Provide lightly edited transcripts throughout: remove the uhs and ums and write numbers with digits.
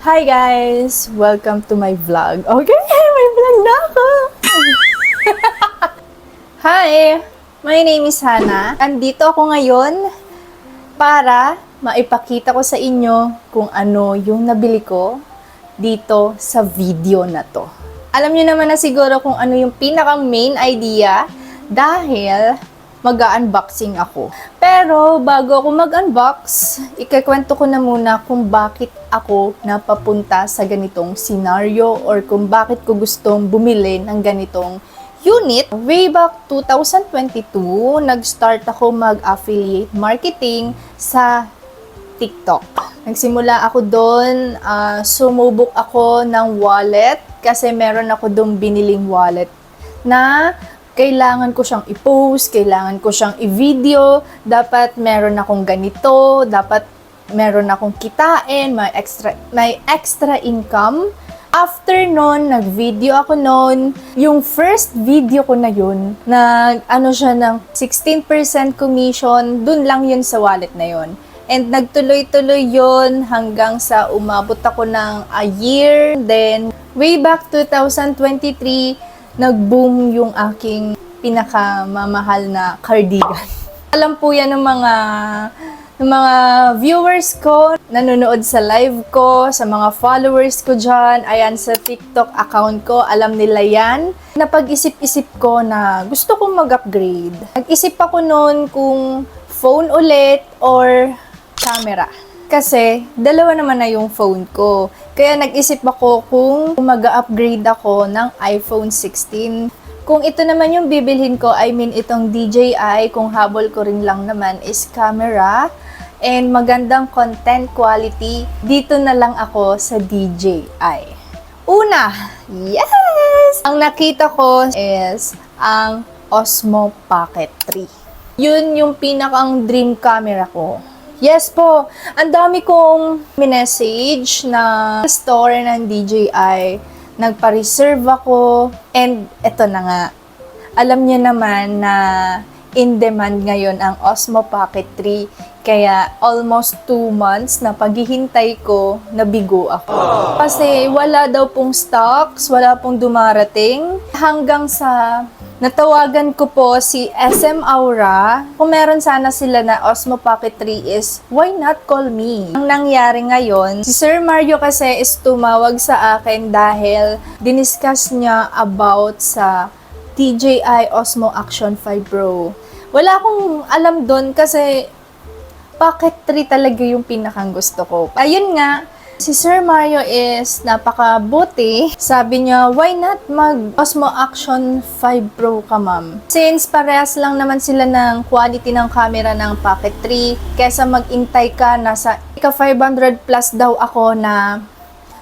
Hi guys! Welcome to my vlog. Okay, may vlog na ako! Hi! My name is Hannah. Andito ako ngayon para maipakita ko sa inyo kung ano yung nabili ko dito sa video na to. Alam niyo naman na siguro kung ano yung pinaka-main idea dahil mag-unboxing ako. Pero bago ako mag-unbox, ikakwento ko na muna kung bakit ako napapunta sa ganitong scenario or kung bakit ko gustong bumili ng ganitong unit. Way back 2022, nag-start ako mag-affiliate marketing sa TikTok. Nagsimula ako doon, sumubok ako ng wallet kasi meron ako doon biniling wallet na kailangan ko siyang i-post, kailangan ko siyang i-video, dapat meron akong ganito, dapat meron akong kitain, may extra income. After nun, nag-video ako nun. Yung first video ko na yun, siya ng 16% commission, dun lang yun sa wallet na yun. And nagtuloy-tuloy yun hanggang sa umabot ako ng a year. Then, way back 2023, nag-boom yung aking pinakamamahal na cardigan. Alam po yan ng mga viewers ko, nanonood sa live ko, sa mga followers ko dyan, ayan sa TikTok account ko, alam nila yan. Napag-isip-isip ko na gusto kong mag-upgrade. Nag-isip ako noon kung phone ulit or camera. Kasi, dalawa naman na yung phone ko. Kaya nag-isip ako kung mag-upgrade ako ng iPhone 16. Kung ito naman yung bibilhin ko, I mean itong DJI, kung habol ko rin lang naman is camera and magandang content quality, dito na lang ako sa DJI. Una, yes! Ang nakita ko is ang Osmo Pocket 3. Yun yung pinakang dream camera ko. Yes po, ang dami kong minessage na store ng DJI. Nagpa-reserve ako. And eto na nga, alam niyo naman na in demand ngayon ang Osmo Pocket 3. Kaya almost 2 months na paghihintay ko, nabigo ako. Kasi wala daw pong stocks, wala pong dumarating. Hanggang sa natawagan ko po si SM Aura. Kung meron sana sila na Osmo Pocket 3 is, why not call me? Ang nangyari ngayon, si Sir Mario kasi is tumawag sa akin dahil diniscuss niya about sa DJI Osmo Action 5 Pro. Wala akong alam doon kasi Pocket 3 talaga yung pinakang gusto ko. Ayun nga, si Sir Mario is napakabuti. Sabi niya, why not mag-Osmo Action 5 Pro ka, ma'am? Since parehas lang naman sila ng quality ng camera ng Pocket 3, kesa mag-intay ka, nasa ika 500 plus daw ako na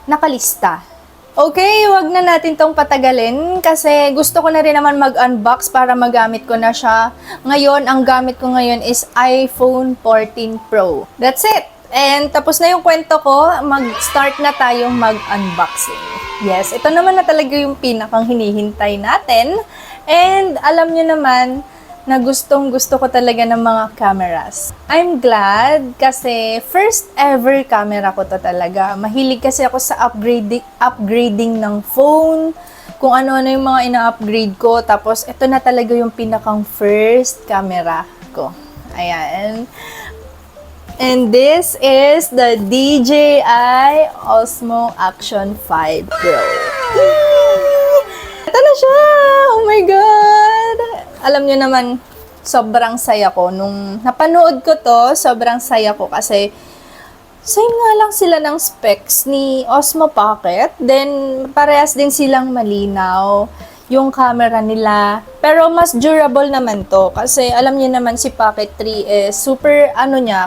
nakalista. Okay, wag na natin tong patagalin kasi gusto ko na rin naman mag-unbox para magamit ko na siya. Ngayon, ang gamit ko ngayon is iPhone 14 Pro. That's it! And tapos na yung kwento ko, mag-start na tayong mag-unboxing. Yes, ito naman na talaga yung pinakang hinihintay natin. And alam nyo naman na gustong-gusto ko talaga ng mga cameras. I'm glad kasi first ever camera ko to talaga. Mahilig kasi ako sa upgrading ng phone, kung ano-ano yung mga ina-upgrade ko. Tapos ito na talaga yung pinakang first camera ko. Ayan. And this is the DJI Osmo Action 5 Pro. Ito na siya! Oh my God! Alam nyo naman, sobrang saya ko. Nung napanood ko to, sobrang saya ko kasi same nga lang sila ng specs ni Osmo Pocket. Then, parehas din silang malinaw yung camera nila. Pero mas durable naman to kasi alam niyo naman si Pocket 3 is super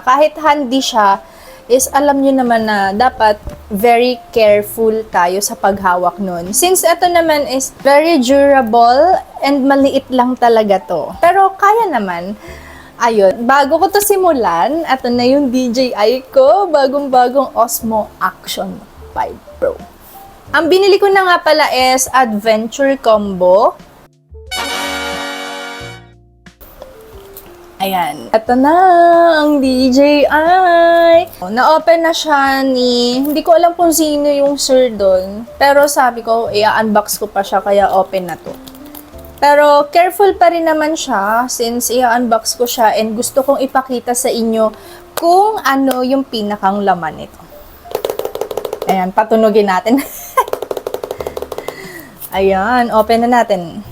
kahit handy siya, is alam niyo naman na dapat very careful tayo sa paghawak nun. Since ito naman is very durable and maliit lang talaga to. Pero kaya naman. Ayun, bago ko to simulan, ito na yung DJI ko, bagong-bagong Osmo Action 5 Pro. Ang binili ko na nga pala is Adventure Combo. Ayan. Ito na ang DJI. Na-open na siya hindi ko alam kung sino yung sir doon. Pero sabi ko, i-unbox ko pa siya kaya open na to. Pero careful pa rin naman siya since i-unbox ko siya and gusto kong ipakita sa inyo kung ano yung pinakang laman nito. Ayan, patunogin natin. Ayan, open na natin.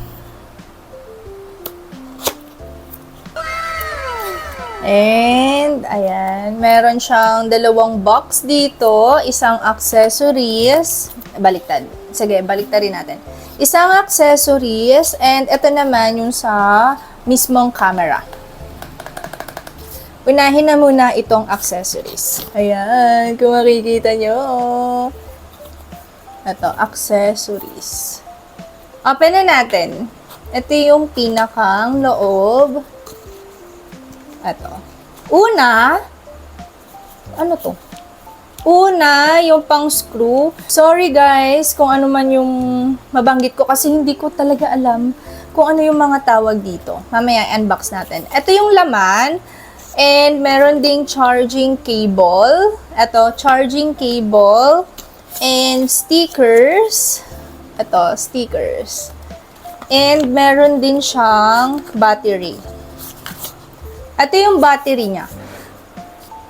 And, ayan, meron siyang dalawang box dito, isang accessories, baliktad. Sige, baliktarin natin. Isang accessories, and ito naman yung sa mismong camera. Unahin na muna itong accessories. Ayan, kung makikita nyo. Ito, accessories. Open na natin. Ito yung pinakang loob. Ito. Una, ano to? Una, yung pang screw. Sorry guys, kung ano man yung mabanggit ko kasi hindi ko talaga alam kung ano yung mga tawag dito. Mamaya unbox natin. Ito yung laman. And meron ding charging cable. Ito, charging cable. And stickers. Ito, stickers. And meron din siyang battery. Ito yung battery niya.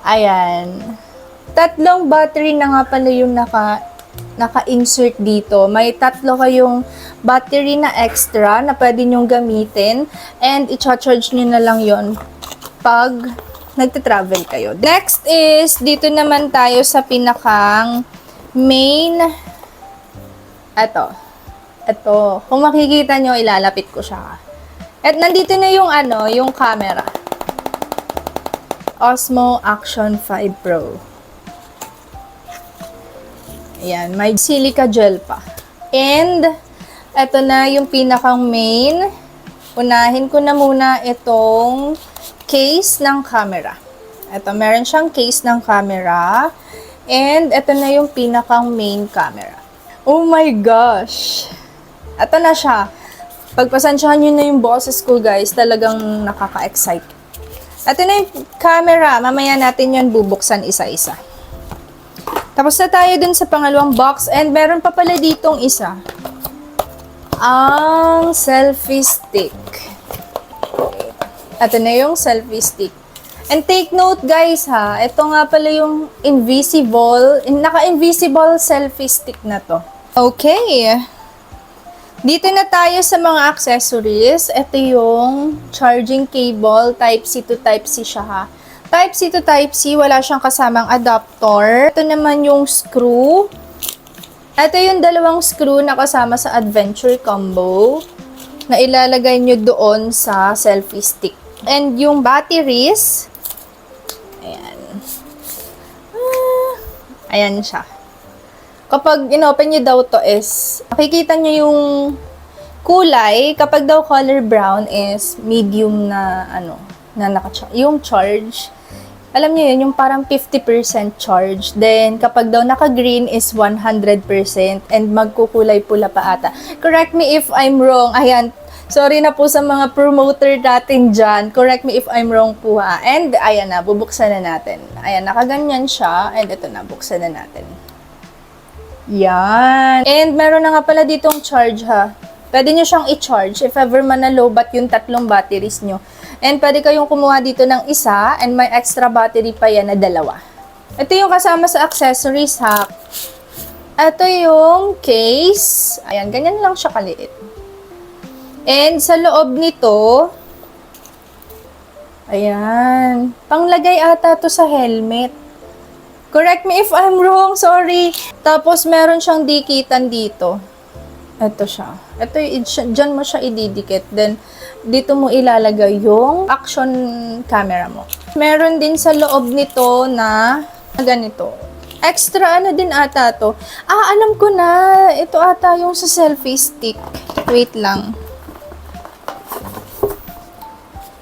Ayan. 3 battery na nga pala yung naka-insert dito. May 3 kayong battery na extra na pwede nyong gamitin. And i-charge nyo na lang yon pag nagte-travel kayo. Next is, dito naman tayo sa pinakang main. Ito. Kung makikita nyo, ilalapit ko siya. At nandito na yung yung camera. Osmo Action 5 Pro. Ayan, may silica gel pa. And, ito na yung pinakang main. Unahin ko na muna itong case ng camera. Ito, meron siyang case ng camera. And, ito na yung pinakang main camera. Oh my gosh! Ito na siya. Pagpasensyahan nyo na yung boses ko, guys. Talagang nakaka-excite. Ito na yung camera. Mamaya natin yan bubuksan isa-isa. Tapos na tayo dun sa pangalawang box. And meron pa pala ditong isa. Ang selfie stick. Ito na yung selfie stick. And take note guys ha. Ito nga pala yung naka-invisible selfie stick na to. Okay. Dito na tayo sa mga accessories. Ito yung charging cable. Type-C to Type-C siya ha. Type-C to Type-C, wala siyang kasamang adapter. Ito naman yung screw. Ito yung dalawang screw na kasama sa Adventure Combo na ilalagay nyo doon sa selfie stick. And yung batteries, ayan. Ayan siya. Kapag in-open nyo daw to is, makikita nyo yung kulay. Kapag daw color brown is medium na yung charge. Alam nyo yun, yung parang 50% charge. Then, kapag daw naka-green is 100% and magkukulay pula pa ata. Correct me if I'm wrong. Ayan, sorry na po sa mga promoter natin dyan. Correct me if I'm wrong po ha. And, ayan na, bubuksan na natin. Ayan, nakaganyan siya. And ito na, buksan na natin. Yan. And meron na nga pala ditong charge ha. Pwede nyo siyang i-charge if ever man na low-bat yung 3 batteries nyo. And pwede kayong kumuha dito ng isa and may extra battery pa yan na 2. Ito yung kasama sa accessories ha. Ito yung case. Ayan, ganyan lang siya kaliit. And sa loob nito, ayan, panglagay ata to sa helmet. Correct me if I'm wrong, sorry. Tapos, meron siyang dikitan dito. Ito siya. Ito, dyan mo siya ididikit. Then, dito mo ilalagay yung action camera mo. Meron din sa loob nito na ganito. Extra din ata to. Alam ko na. Ito ata yung sa selfie stick. Wait lang.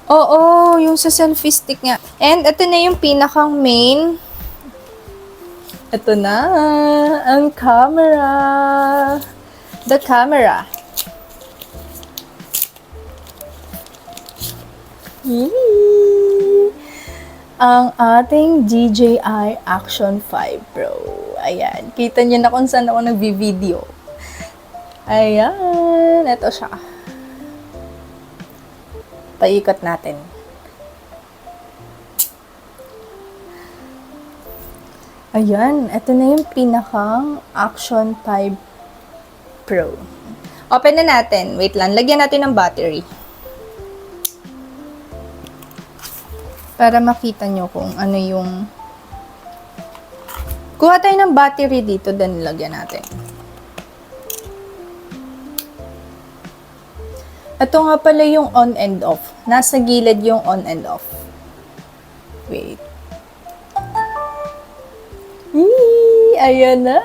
Oo, yung sa selfie stick nga. And, ito na yung pinakang main. Ito na, ang camera. The camera. Yee! ang ating DJI Action 5 Pro. Ayan. Kita niyo na kung saan ako nagvi-video. Ayan. Ito siya. Paikot natin. Ayan. Ito na yung pinakang Action 5 Pro. Open na natin. Wait lang. Lagyan natin ng battery. Para makita nyo kung ano yung... Kuha tayo ng battery dito, then lagyan natin. Ito nga pala yung on and off. Nasa gilid yung on and off. Wait. Ayan na.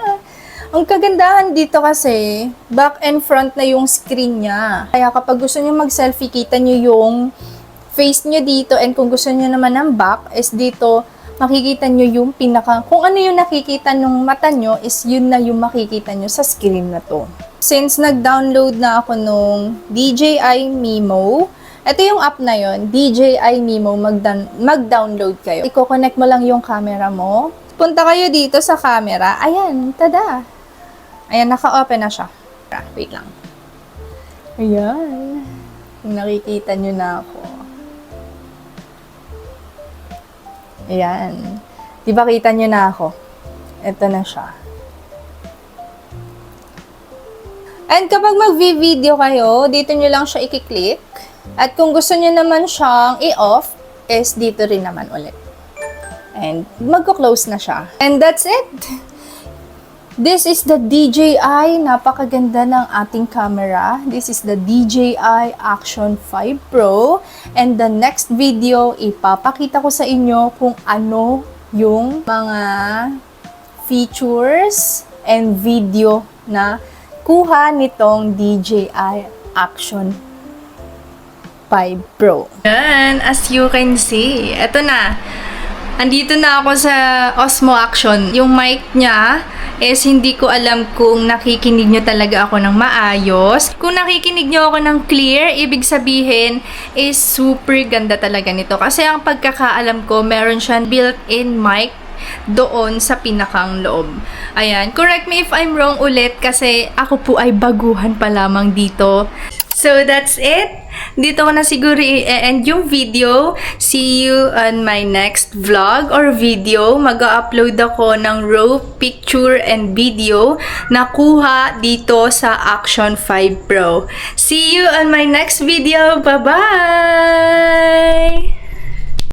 Ang kagandahan dito kasi, back and front na yung screen niya. Kaya kapag gusto nyo mag-selfie, kita nyo yung face nyo dito. And kung gusto nyo naman ng back, is dito, makikita nyo yung pinaka... Kung ano yung nakikita ng mata nyo, is yun na yung makikita nyo sa screen na to. Since nag-download na ako nung DJI Mimo, ito yung app na yon, DJI Mimo, mag-download kayo. I-connect mo lang yung camera mo. Punta kayo dito sa camera. Ayan, tada! Ayan, naka-open na siya. Wait lang. Ayan. Nakikita nyo na ako. Ayan. Di ba kita nyo na ako? Ito na siya. And kapag mag-video kayo, dito nyo lang siya i-click. At kung gusto nyo naman siyang i-off, is dito rin naman ulit. And magko-close na siya. And that's it! This is the DJI. Napakaganda ng ating camera. This is the DJI Action 5 Pro. And the next video, ipapakita ko sa inyo kung ano yung mga features and video na kuha nitong DJI Action 5 Pro. And as you can see, eto na. Andito na ako sa Osmo Action. Yung mic niya is hindi ko alam kung nakikinig nyo talaga ako ng maayos. Kung nakikinig nyo ako ng clear, ibig sabihin is super ganda talaga nito. Kasi ang pagkakaalam ko, meron siyang built-in mic doon sa pinakang loob. Ayan. Correct me if I'm wrong ulit kasi ako po ay baguhan pa lamang dito. So, that's it. Dito ko na siguro i-end yung video. See you on my next vlog or video. Mag-upload ako ng raw picture and video na kuha dito sa Action 5 Pro. See you on my next video. Bye-bye!